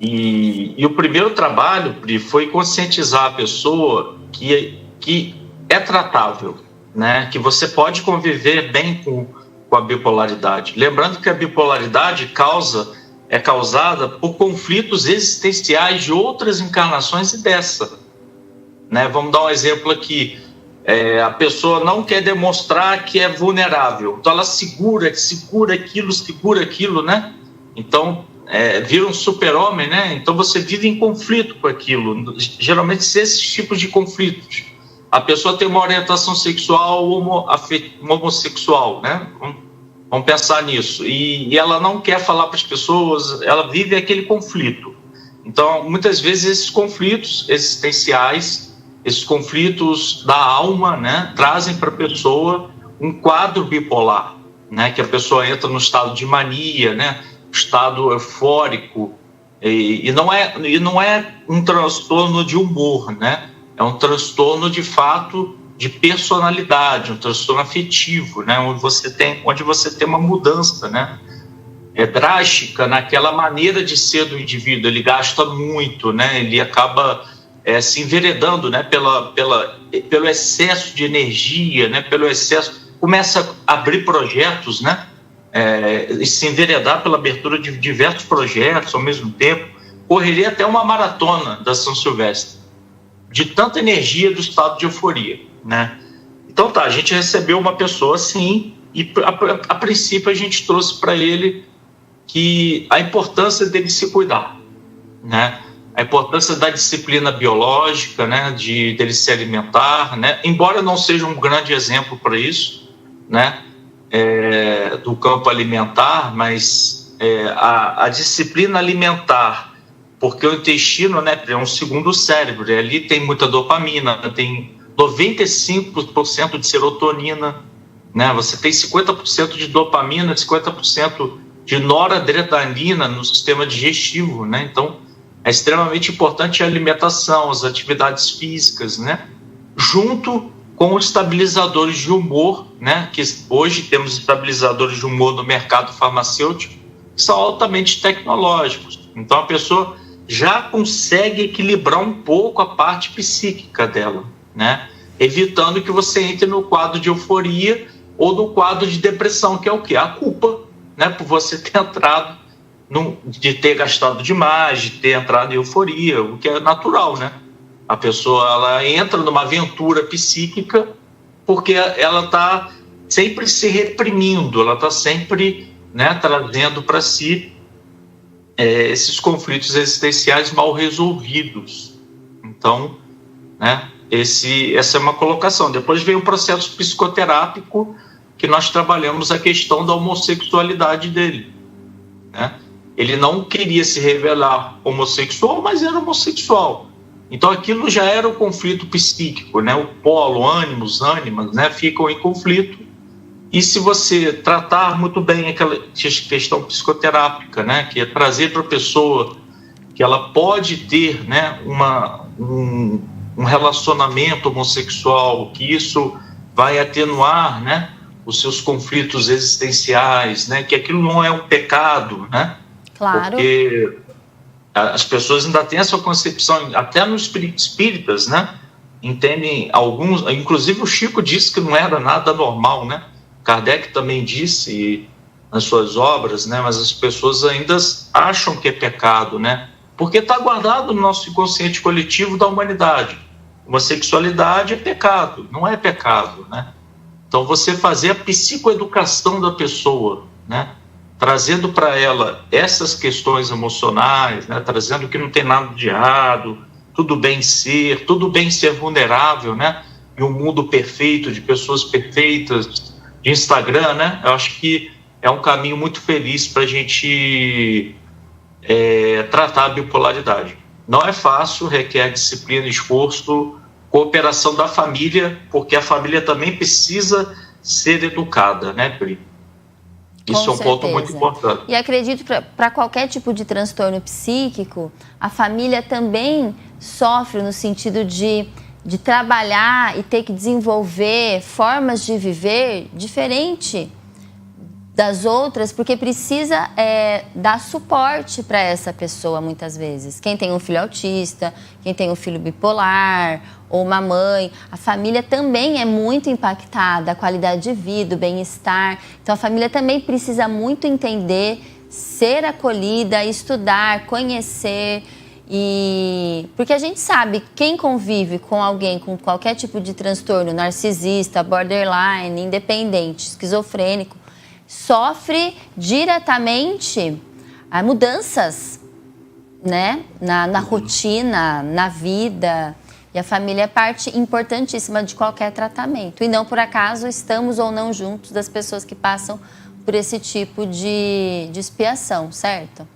E o primeiro trabalho, Pri, foi conscientizar a pessoa que é tratável, né? Que você pode conviver bem com a bipolaridade. Lembrando que a bipolaridade é causada por conflitos existenciais de outras encarnações e dessa, né? Vamos dar um exemplo aqui. A pessoa não quer demonstrar que é vulnerável, então ela segura aquilo, né? Então, vira um super-homem, né? Então você vive em conflito com aquilo. Geralmente, esses tipos de conflitos. A pessoa tem uma orientação sexual homossexual, né? Vamos pensar nisso. E ela não quer falar para as pessoas, ela vive aquele conflito. Então, muitas vezes, esses conflitos existenciais, esses conflitos da alma, né, trazem para a pessoa um quadro bipolar, né, que a pessoa entra no estado de mania, né, estado eufórico, e não é um transtorno de humor, né, é um transtorno de fato de personalidade, um transtorno afetivo, né, onde você tem uma mudança, né, drástica naquela maneira de ser do indivíduo. Ele gasta muito, né, ele acaba se enveredando, né, pelo excesso de energia, né, pelo excesso, começa a abrir projetos, né, e se enveredar pela abertura de diversos projetos ao mesmo tempo. Correria até uma maratona da São Silvestre, de tanta energia do estado de euforia, né? Então a gente recebeu uma pessoa assim, e a princípio a gente trouxe para ele que a importância dele se cuidar, né? A importância da disciplina biológica, né, dele se alimentar, né, embora não seja um grande exemplo para isso, né, do campo alimentar, mas a disciplina alimentar, porque o intestino, né, é um segundo cérebro, e ali tem muita dopamina, tem 95% de serotonina, né, você tem 50% de dopamina, 50% de noradrenalina no sistema digestivo, né, então é extremamente importante a alimentação, as atividades físicas, né? Junto com os estabilizadores de humor, né? Que hoje temos estabilizadores de humor no mercado farmacêutico, que são altamente tecnológicos. Então a pessoa já consegue equilibrar um pouco a parte psíquica dela, né? Evitando que você entre no quadro de euforia ou no quadro de depressão, que é o quê? A culpa, né? Por você ter entrado de ter gastado demais, de ter entrado em euforia, o que é natural, né? A pessoa, ela entra numa aventura psíquica porque ela está sempre se reprimindo, ela está sempre, né, trazendo para si esses existenciais mal resolvidos. Então, né, essa é uma colocação. Depois vem um processo psicoterápico que nós trabalhamos a questão da homossexualidade dele, né? Ele não queria se revelar homossexual, mas era homossexual. Então aquilo já era o conflito psíquico, né? O polo, ânimos, ânimas, né, ficam em conflito. E se você tratar muito bem aquela questão psicoterápica, né, que é trazer para a pessoa que ela pode ter, né, um relacionamento homossexual, que isso vai atenuar, né, os seus conflitos existenciais, né, que aquilo não é um pecado, né? Claro. Porque as pessoas ainda têm essa concepção, até nos espíritas, né? Entendem alguns, inclusive o Chico disse que não era nada normal, né? Kardec também disse nas suas obras, né? Mas as pessoas ainda acham que é pecado, né? Porque está guardado no nosso inconsciente coletivo da humanidade. Homossexualidade é pecado, não é pecado, né? Então você fazer a psicoeducação da pessoa, né? Trazendo para ela essas questões emocionais, né? Trazendo que não tem nada de errado, tudo bem ser vulnerável, né? Em um mundo perfeito, de pessoas perfeitas, de Instagram, né? Eu acho que é um caminho muito feliz para a gente tratar a bipolaridade. Não é fácil, requer disciplina, esforço, cooperação da família, porque a família também precisa ser educada, né, Pri? Isso é um ponto muito importante. E acredito que para qualquer tipo de transtorno psíquico, a família também sofre no sentido de trabalhar e ter que desenvolver formas de viver diferente das outras, porque precisa dar suporte para essa pessoa, muitas vezes. Quem tem um filho autista, quem tem um filho bipolar, ou uma mãe, a família também é muito impactada, a qualidade de vida, o bem-estar. Então, a família também precisa muito entender, ser acolhida, estudar, conhecer. Porque a gente sabe, quem convive com alguém com qualquer tipo de transtorno, narcisista, borderline, independente, esquizofrênico, sofre diretamente mudanças, né? Na rotina, na vida. E a família é parte importantíssima de qualquer tratamento. E não por acaso estamos ou não juntos das pessoas que passam por esse tipo de expiação, certo?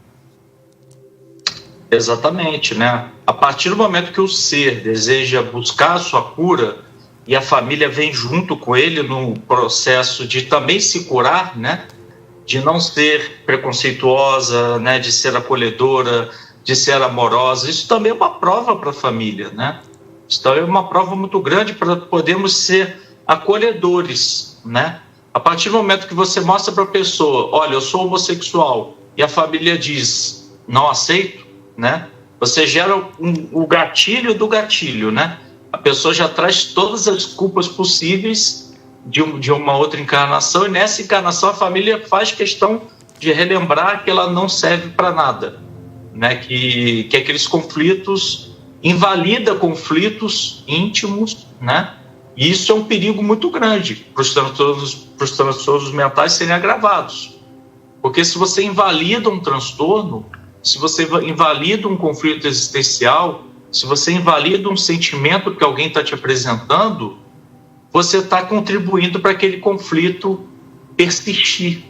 Exatamente, né? A partir do momento que o ser deseja buscar a sua cura e a família vem junto com ele no processo de também se curar, né? De não ser preconceituosa, né? De ser acolhedora, de ser amorosa. Isso também é uma prova para a família, né? Isso também é uma prova muito grande para podermos ser acolhedores, né? A partir do momento que você mostra para a pessoa, olha, eu sou homossexual, e a família diz, não aceito, né? Você gera o gatilho do gatilho, né? A pessoa já traz todas as culpas possíveis de uma outra encarnação, e nessa encarnação a família faz questão de relembrar que ela não serve para nada, né? Que aqueles conflitos, invalida conflitos íntimos, né? E isso é um perigo muito grande para os transtornos mentais serem agravados. Porque se você invalida um transtorno, se você invalida um conflito existencial, se você invalida um sentimento que alguém está te apresentando, você está contribuindo para aquele conflito persistir,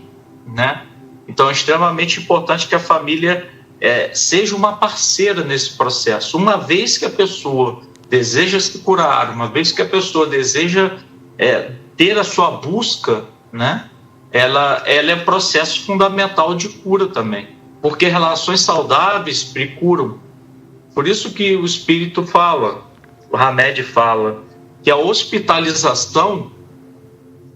né? Então é extremamente importante que a família seja uma parceira nesse processo. Uma vez que a pessoa deseja se curar, uma vez que a pessoa deseja ter a sua busca, né? Ela é processo fundamental de cura também, porque relações saudáveis precuram. Por isso que o Espírito fala, o Hamed fala, que a hospitalização,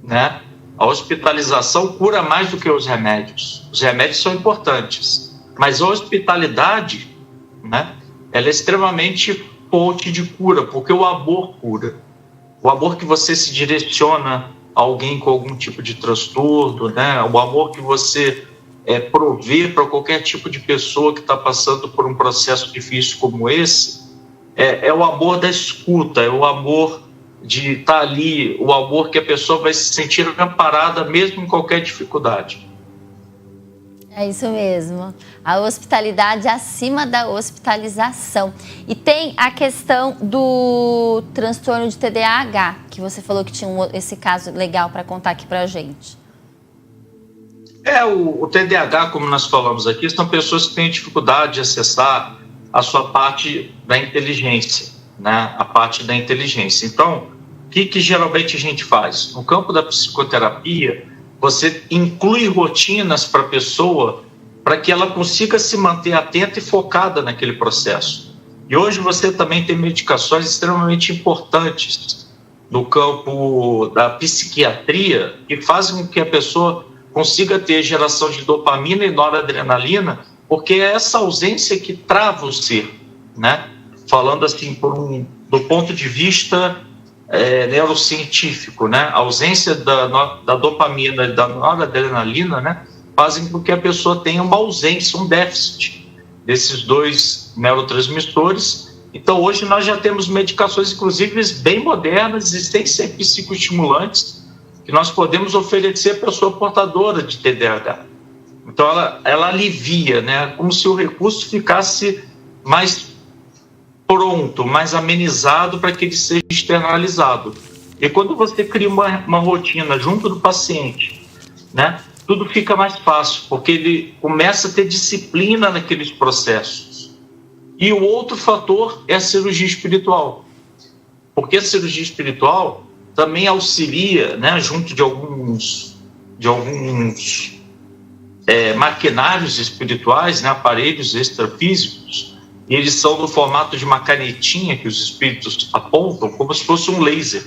né? A hospitalização cura mais do que os remédios. Os remédios são importantes, mas a hospitalidade, né? Ela é extremamente fonte de cura, porque o amor cura. O amor que você se direciona a alguém com algum tipo de transtorno, né? O amor que você provê para qualquer tipo de pessoa que está passando por um processo difícil como esse, é o amor da escuta, é o amor de estar ali, o amor que a pessoa vai se sentir amparada mesmo em qualquer dificuldade. É isso mesmo. A hospitalidade acima da hospitalização. E tem a questão do transtorno de TDAH, que você falou que tinha esse caso legal para contar aqui para a gente. O TDAH, como nós falamos aqui, são pessoas que têm dificuldade de acessar a sua parte da inteligência, né? A parte da inteligência. Então, o que geralmente a gente faz? No campo da psicoterapia, você inclui rotinas para a pessoa para que ela consiga se manter atenta e focada naquele processo. E hoje você também tem medicações extremamente importantes no campo da psiquiatria que fazem com que a pessoa consiga ter geração de dopamina e noradrenalina, porque é essa ausência que trava o ser, né? Falando assim, do ponto de vista neurocientífico, né? A ausência da dopamina e da noradrenalina, né? Fazem com que a pessoa tenha uma ausência, um déficit desses dois neurotransmissores. Então, hoje nós já temos medicações, inclusive, bem modernas e sem ser psicoestimulantes, que nós podemos oferecer à pessoa portadora de TDAH. Então, ela alivia, né? Como se o recurso ficasse mais pronto, mais amenizado para que ele seja externalizado. E quando você cria uma rotina junto do paciente, né? Tudo fica mais fácil, porque ele começa a ter disciplina naqueles processos. E o outro fator é a cirurgia espiritual. Porque a cirurgia espiritual também auxilia, né, junto de alguns maquinários espirituais, né, aparelhos extrafísicos, e eles são no formato de uma canetinha que os espíritos apontam, como se fosse um laser.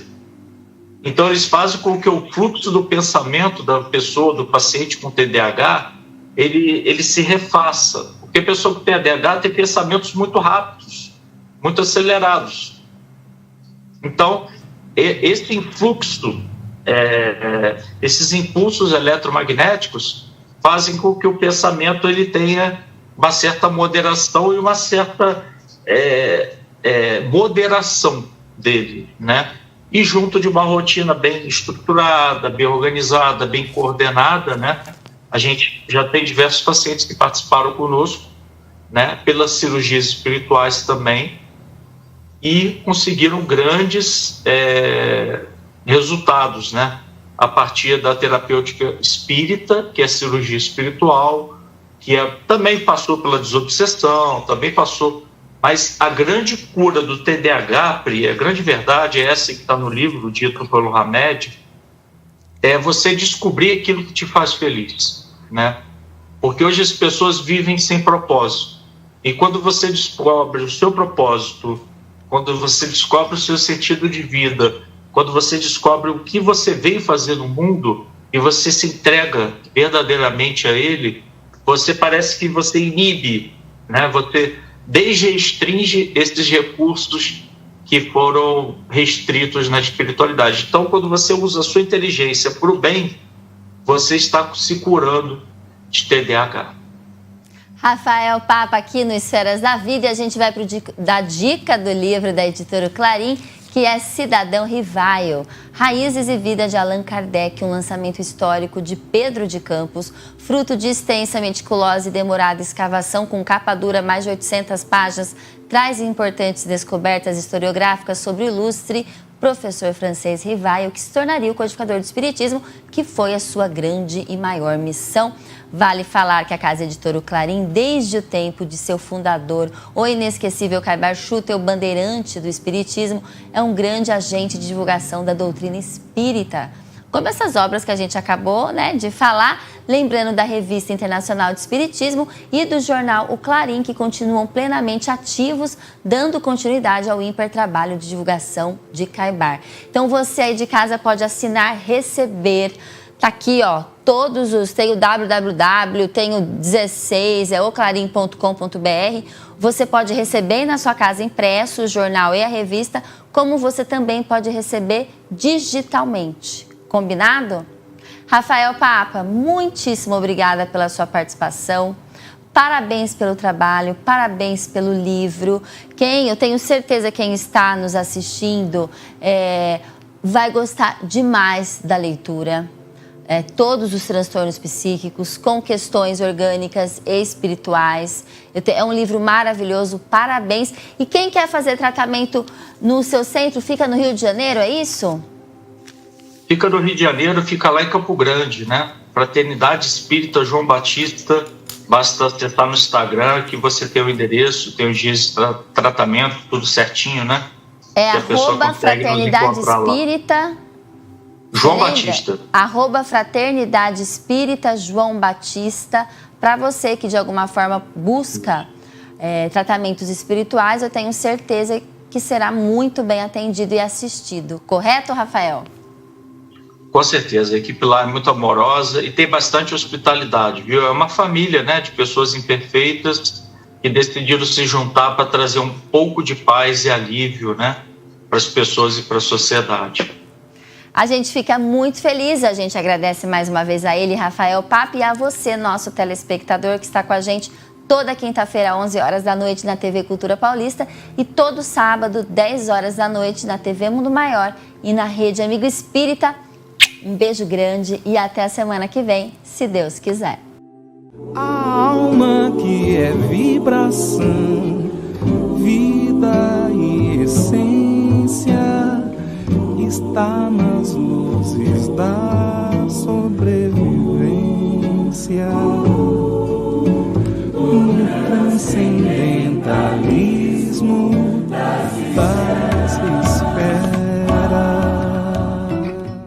Então, eles fazem com que o fluxo do pensamento da pessoa, do paciente com TDAH, ele se refaça. Porque a pessoa com TDAH tem pensamentos muito rápidos, muito acelerados. Então, esse influxo, esses impulsos eletromagnéticos fazem com que o pensamento ele tenha uma certa moderação e uma certa moderação dele, né? E junto de uma rotina bem estruturada, bem organizada, bem coordenada, né? A gente já tem diversos pacientes que participaram conosco, né? Pelas cirurgias espirituais também, e conseguiram grandes resultados, né? A partir da terapêutica espírita, que é a cirurgia espiritual, que também passou pela desobsessão, também passou... Mas a grande cura do TDAH, Pri, a grande verdade é essa que está no livro, dito pelo Hamed, é você descobrir aquilo que te faz feliz, né? Porque hoje as pessoas vivem sem propósito. E quando você descobre o seu propósito, quando você descobre o seu sentido de vida, quando você descobre o que você veio fazer no mundo e você se entrega verdadeiramente a ele, você parece que você inibe, né? Você desrestringe esses recursos que foram restritos na espiritualidade. Então, quando você usa a sua inteligência para o bem, você está se curando de TDAH. Rafael Papa aqui no Esferas da Vida, e a gente vai da dica do livro da editora Clarim, que é Cidadão Rivaio, Raízes e Vida de Allan Kardec, um lançamento histórico de Pedro de Campos, fruto de extensa, meticulosa e demorada escavação com capa dura, mais de 800 páginas, traz importantes descobertas historiográficas sobre o ilustre professor francês Rivaio, que se tornaria o codificador do Espiritismo, que foi a sua grande e maior missão. Vale falar que a Casa Editora Clarim, desde o tempo de seu fundador, o inesquecível Caibar Schutel, bandeirante do Espiritismo, é um grande agente de divulgação da doutrina espírita. Como essas obras que a gente acabou, né, de falar, lembrando da Revista Internacional de Espiritismo e do jornal O Clarim, que continuam plenamente ativos, dando continuidade ao ímpar trabalho de divulgação de Caibar. Então você aí de casa pode assinar, receber. Tá aqui, ó, todos os, tem o www, tem o 16, oclarim.com.br. Você pode receber na sua casa impresso o jornal e a revista, como você também pode receber digitalmente. Combinado? Rafael Papa, muitíssimo obrigada pela sua participação. Parabéns pelo trabalho, parabéns pelo livro. Eu tenho certeza que quem está nos assistindo vai gostar demais da leitura. Todos os transtornos psíquicos, com questões orgânicas e espirituais. É um livro maravilhoso, parabéns. E quem quer fazer tratamento no seu centro, fica no Rio de Janeiro, é isso? Fica no Rio de Janeiro, fica lá em Campo Grande, né? Fraternidade Espírita João Batista. Basta acessar no Instagram que você tem o endereço, tem os dias de tratamento, tudo certinho, né? @Fraternidade Espírita João Batista. @Fraternidade Espírita João Batista. Para você que de alguma forma busca tratamentos espirituais, eu tenho certeza que será muito bem atendido e assistido. Correto, Rafael? Com certeza, a equipe lá é muito amorosa e tem bastante hospitalidade, viu? É uma família, né, de pessoas imperfeitas que decidiram se juntar para trazer um pouco de paz e alívio, né, para as pessoas e para a sociedade. A gente fica muito feliz, a gente agradece mais uma vez a ele, Rafael Papa, e a você, nosso telespectador, que está com a gente toda quinta-feira, 11 horas da noite, na TV Cultura Paulista, e todo sábado, 10 horas da noite, na TV Mundo Maior e na Rede Amigo Espírita. Um beijo grande e até a semana que vem, se Deus quiser. A alma que é vibração, vida e essência, está nas luzes da sobrevivência. No transcendentalismo das